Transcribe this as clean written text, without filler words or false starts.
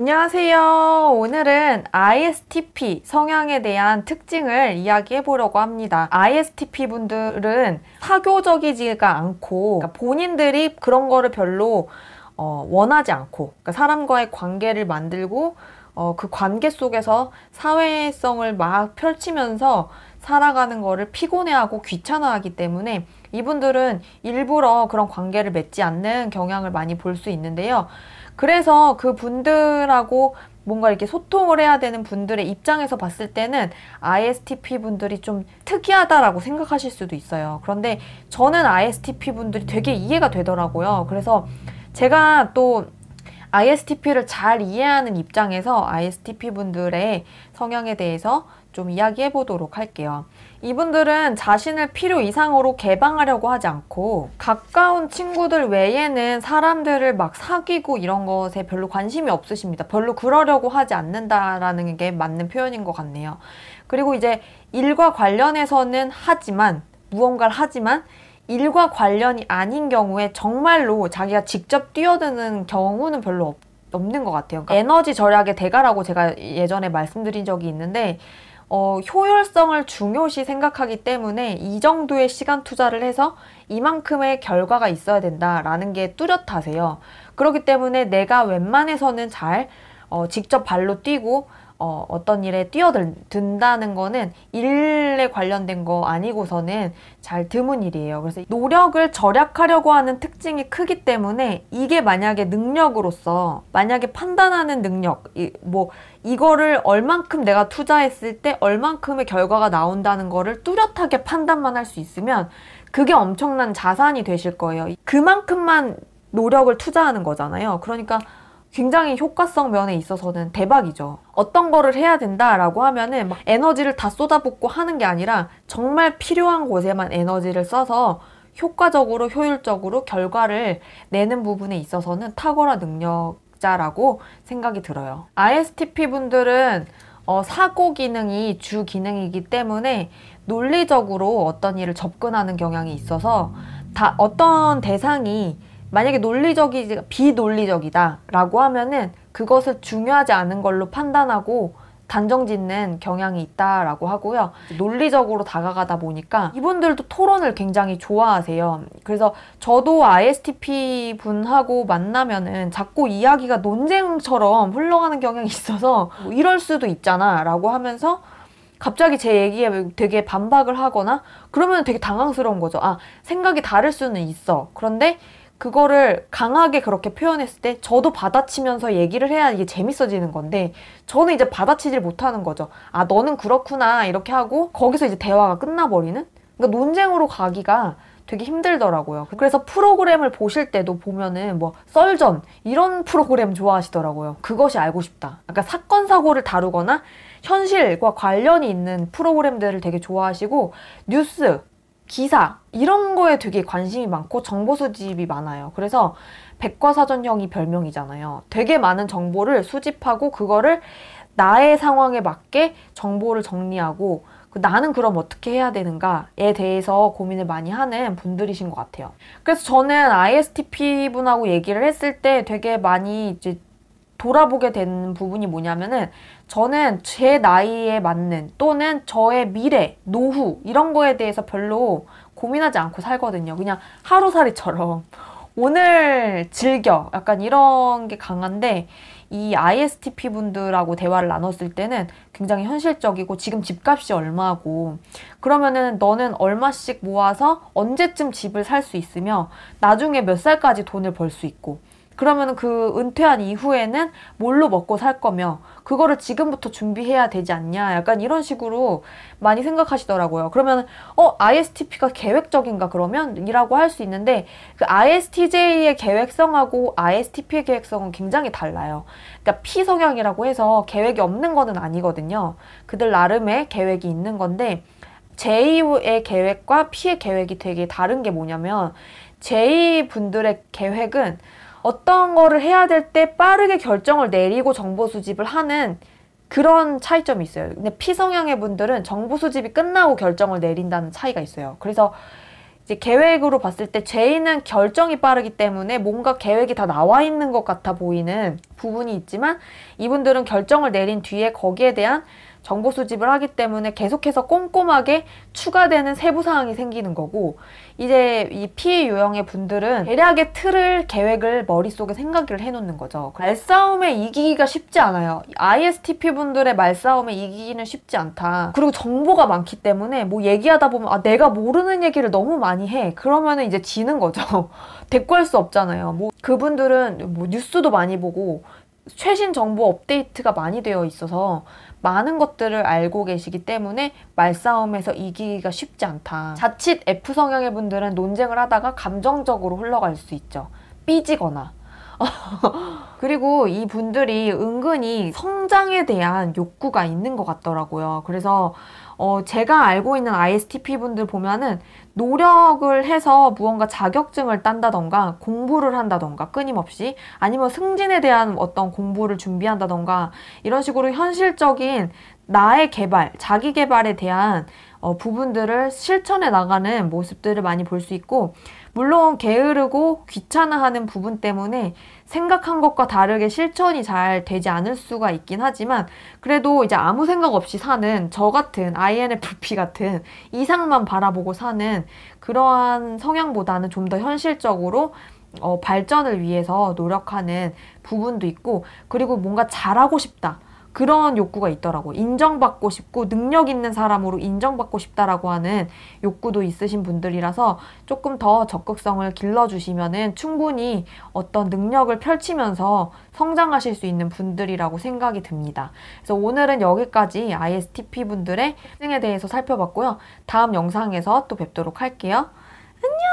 안녕하세요. 오늘은 ISTP 성향에 대한 특징을 이야기해 보려고 합니다. ISTP 분들은 사교적이지가 않고, 그러니까 본인들이 그런 거를 별로 원하지 않고, 그러니까 사람과의 관계를 만들고 그 관계 속에서 사회성을 막 펼치면서 살아가는 거를 피곤해하고 귀찮아하기 때문에 이분들은 일부러 그런 관계를 맺지 않는 경향을 많이 볼 수 있는데요. 그래서 그 분들하고 뭔가 이렇게 소통을 해야 되는 분들의 입장에서 봤을 때는 ISTP 분들이 좀 특이하다라고 생각하실 수도 있어요. 그런데 저는 ISTP 분들이 되게 이해가 되더라고요. 그래서 제가 또 ISTP를 잘 이해하는 입장에서 ISTP 분들의 성향에 대해서 좀 이야기해 보도록 할게요. 이분들은 자신을 필요 이상으로 개방하려고 하지 않고 가까운 친구들 외에는 사람들을 막 사귀고 이런 것에 별로 관심이 없으십니다. 별로 그러려고 하지 않는다라는 게 맞는 표현인 것 같네요. 그리고 이제 일과 관련해서는 무언가를 하지만 일과 관련이 아닌 경우에 정말로 자기가 직접 뛰어드는 경우는 별로 없는 것 같아요. 그러니까 에너지 절약의 대가라고 제가 예전에 말씀드린 적이 있는데 효율성을 중요시 생각하기 때문에 이 정도의 시간 투자를 해서 이만큼의 결과가 있어야 된다라는 게 뚜렷하세요. 그렇기 때문에 내가 웬만해서는 잘 직접 발로 뛰고 어떤 일에 뛰어든다는 거는 일에 관련된 거 아니고서는 잘 드문 일이에요. 그래서 노력을 절약하려고 하는 특징이 크기 때문에 이게 만약에 능력으로서 만약에 판단하는 능력, 이거를 얼만큼 내가 투자했을 때 얼만큼의 결과가 나온다는 거를 뚜렷하게 판단만 할 수 있으면 그게 엄청난 자산이 되실 거예요. 그만큼만 노력을 투자하는 거잖아요. 그러니까 굉장히 효과성 면에 있어서는 대박이죠. 어떤 거를 해야 된다라고 하면은 막 에너지를 다 쏟아붓고 하는 게 아니라 정말 필요한 곳에만 에너지를 써서 효과적으로 효율적으로 결과를 내는 부분에 있어서는 탁월한 능력자라고 생각이 들어요. ISTP 분들은 사고 기능이 주 기능이기 때문에 논리적으로 어떤 일을 접근하는 경향이 있어서 어떤 대상이 만약에 비논리적이다 라고 하면은 그것을 중요하지 않은 걸로 판단하고 단정 짓는 경향이 있다라고 하고요. 논리적으로 다가가다 보니까 이분들도 토론을 굉장히 좋아하세요. 그래서 저도 ISTP 분하고 만나면은 자꾸 이야기가 논쟁처럼 흘러가는 경향이 있어서 이럴 수도 있잖아 라고 하면서 갑자기 제 얘기에 되게 반박을 하거나 그러면 되게 당황스러운 거죠. 생각이 다를 수는 있어. 그런데 그거를 강하게 그렇게 표현했을 때 저도 받아치면서 얘기를 해야 이게 재밌어지는 건데 저는 이제 받아치질 못하는 거죠. 너는 그렇구나 이렇게 하고 거기서 이제 대화가 끝나버리는? 그러니까 논쟁으로 가기가 되게 힘들더라고요. 그래서 프로그램을 보실 때도 보면은 썰전 이런 프로그램 좋아하시더라고요. 그것이 알고 싶다. 그러니까 사건 사고를 다루거나 현실과 관련이 있는 프로그램들을 되게 좋아하시고 뉴스 기사 이런 거에 되게 관심이 많고 정보 수집이 많아요. 그래서 백과사전형이 별명이잖아요. 되게 많은 정보를 수집하고 그거를 나의 상황에 맞게 정보를 정리하고 나는 그럼 어떻게 해야 되는가에 대해서 고민을 많이 하는 분들이신 것 같아요. 그래서 저는 ISTP 분하고 얘기를 했을 때 되게 많이 이제 돌아보게 되는 부분이 뭐냐면은 저는 제 나이에 맞는 또는 저의 미래, 노후 이런 거에 대해서 별로 고민하지 않고 살거든요. 그냥 하루살이처럼 오늘 즐겨 약간 이런 게 강한데 이 ISTP 분들하고 대화를 나눴을 때는 굉장히 현실적이고 지금 집값이 얼마고 그러면은 너는 얼마씩 모아서 언제쯤 집을 살 수 있으며 나중에 몇 살까지 돈을 벌 수 있고 그러면 그 은퇴한 이후에는 뭘로 먹고 살 거며 그거를 지금부터 준비해야 되지 않냐 약간 이런 식으로 많이 생각하시더라고요. 그러면 ISTP가 계획적인가 그러면? 이라고 할 수 있는데 그 ISTJ의 계획성하고 ISTP의 계획성은 굉장히 달라요. 그러니까 P 성향이라고 해서 계획이 없는 거는 아니거든요. 그들 나름의 계획이 있는 건데 J의 계획과 P의 계획이 되게 다른 게 뭐냐면 J 분들의 계획은 어떤 거를 해야 될 때 빠르게 결정을 내리고 정보 수집을 하는 그런 차이점이 있어요. 근데 P성향의 분들은 정보 수집이 끝나고 결정을 내린다는 차이가 있어요. 그래서 이제 계획으로 봤을 때 J는 결정이 빠르기 때문에 뭔가 계획이 다 나와 있는 것 같아 보이는 부분이 있지만 이분들은 결정을 내린 뒤에 거기에 대한 정보 수집을 하기 때문에 계속해서 꼼꼼하게 추가되는 세부 사항이 생기는 거고, 이제 이 P 유형의 분들은 대략의 틀을 계획을 머릿속에 생각을 해놓는 거죠. 말싸움에 이기기가 쉽지 않아요. ISTP 분들의 말싸움에 이기기는 쉽지 않다. 그리고 정보가 많기 때문에 뭐 얘기하다 보면 아 내가 모르는 얘기를 너무 많이 해. 그러면은 이제 지는 거죠. 대꾸할 수 없잖아요. 뭐 그분들은 뭐 뉴스도 많이 보고 최신 정보 업데이트가 많이 되어 있어서 많은 것들을 알고 계시기 때문에 말싸움에서 이기기가 쉽지 않다. 자칫 F 성향의 분들은 논쟁을 하다가 감정적으로 흘러갈 수 있죠. 삐지거나. 그리고 이 분들이 은근히 성장에 대한 욕구가 있는 것 같더라고요. 그래서 제가 알고 있는 ISTP 분들 보면은 노력을 해서 무언가 자격증을 딴다던가 공부를 한다던가 끊임없이, 아니면 승진에 대한 어떤 공부를 준비한다던가 이런 식으로 현실적인 나의 개발, 자기 개발에 대한 부분들을 실천해 나가는 모습들을 많이 볼 수 있고, 물론 게으르고 귀찮아하는 부분 때문에 생각한 것과 다르게 실천이 잘 되지 않을 수가 있긴 하지만, 그래도 이제 아무 생각 없이 사는 저 같은 INFP 같은 이상만 바라보고 사는 그러한 성향보다는 좀 더 현실적으로 발전을 위해서 노력하는 부분도 있고, 그리고 뭔가 잘하고 싶다. 그런 욕구가 있더라고. 인정받고 싶고 능력 있는 사람으로 인정받고 싶다라고 하는 욕구도 있으신 분들이라서 조금 더 적극성을 길러주시면은 충분히 어떤 능력을 펼치면서 성장하실 수 있는 분들이라고 생각이 듭니다. 그래서 오늘은 여기까지 ISTP 분들의 특징에 대해서 살펴봤고요. 다음 영상에서 또 뵙도록 할게요. 안녕!